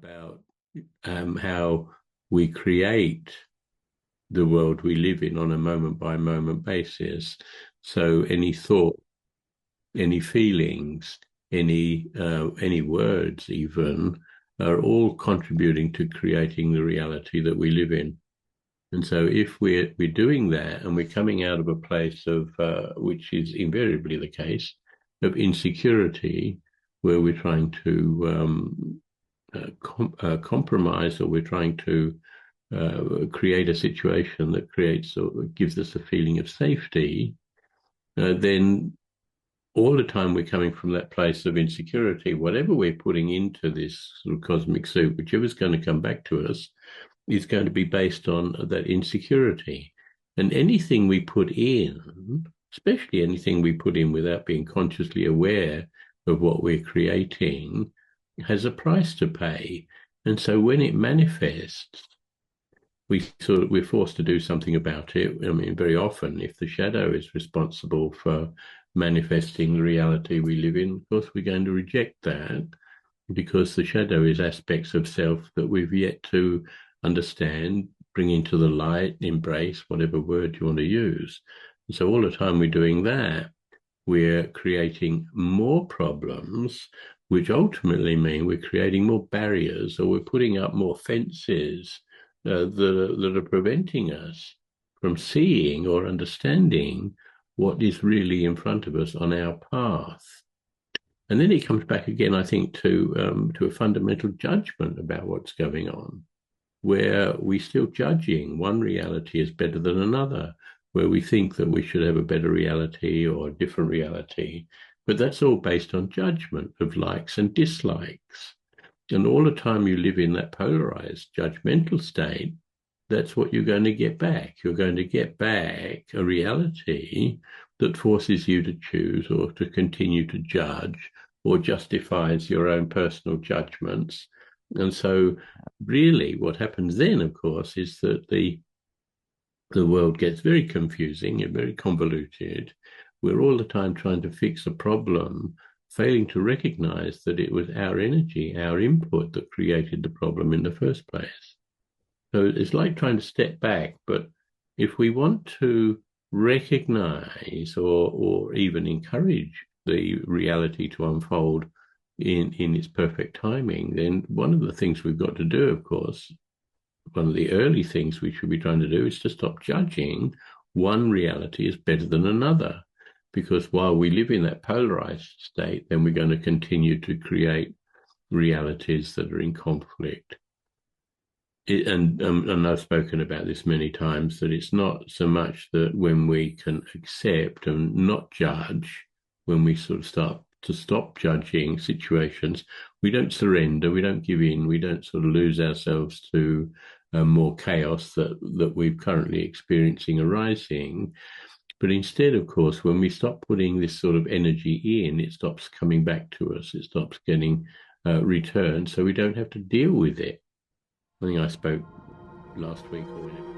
about how we create the world we live in on a moment by moment basis. So any thought, any feelings, any words even are all contributing to creating the reality that we live in. And so if we're doing that and we're coming out of a place of which is invariably the case of insecurity, where we're trying to compromise, or we're trying to create a situation that creates or gives us a feeling of safety, then all the time we're coming from that place of insecurity. Whatever we're putting into this sort of cosmic soup, whichever's going to come back to us, is going to be based on that insecurity. And anything we put in, especially anything we put in without being consciously aware of what we're creating, has a price to pay. And so when it manifests, we're forced to do something about it. I mean, very often, if the shadow is responsible for manifesting the reality we live in, of course, we're going to reject that, because the shadow is aspects of self that we've yet to understand, bring into the light, embrace, whatever word you want to use. And so all the time we're doing that, we're creating more problems, which ultimately mean we're creating more barriers, or we're putting up more fences that are preventing us from seeing or understanding what is really in front of us on our path. And then it comes back again, I think, to a fundamental judgment about what's going on, where we're still judging one reality as better than another, where we think that we should have a better reality or a different reality. But that's all based on judgment of likes and dislikes. And all the time you live in that polarized, judgmental state, that's what you're going to get back. You're going to get back a reality that forces you to choose or to continue to judge, or justifies your own personal judgments. And so really what happens then, of course, is that the world gets very confusing and very convoluted. We're all the time trying to fix a problem, failing to recognize that it was our energy, our input, that created the problem in the first place. So it's like trying to step back. But if we want to recognize or even encourage the reality to unfold in its perfect timing, then one of the things we've got to do, of course, one of the early things we should be trying to do, is to stop judging one reality as better than another. Because while we live in that polarized state, then we're going to continue to create realities that are in conflict. And I've spoken about this many times, that it's not so much that when we can accept and not judge, when we sort of start to stop judging situations, we don't surrender, we don't give in, we don't sort of lose ourselves to more chaos that we're currently experiencing arising. But instead, of course, when we stop putting this sort of energy in, it stops coming back to us. It stops getting returned, so we don't have to deal with it. I think I spoke last week or whatever.